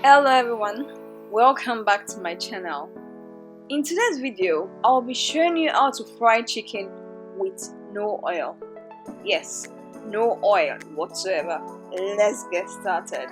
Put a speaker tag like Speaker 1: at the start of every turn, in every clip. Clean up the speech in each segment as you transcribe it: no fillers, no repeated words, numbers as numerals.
Speaker 1: Hello everyone, welcome back to my channel. In today's video, I'll be showing you how to fry chicken with no oil. Yes, no oil whatsoever. Let's get started.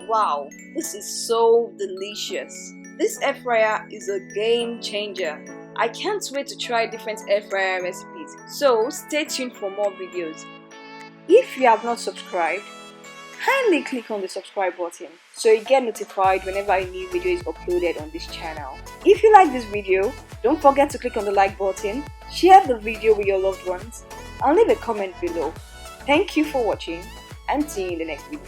Speaker 1: Wow, this is so delicious. This air fryer is a game changer. I can't wait to try different air fryer recipes, so stay tuned for more videos. If you have not subscribed, kindly click on the subscribe button so you get notified whenever a new video is uploaded on this channel. If you like this video, don't forget to click on the like button, share the video with your loved ones, and leave a comment below. Thank you for watching and see you in the next video.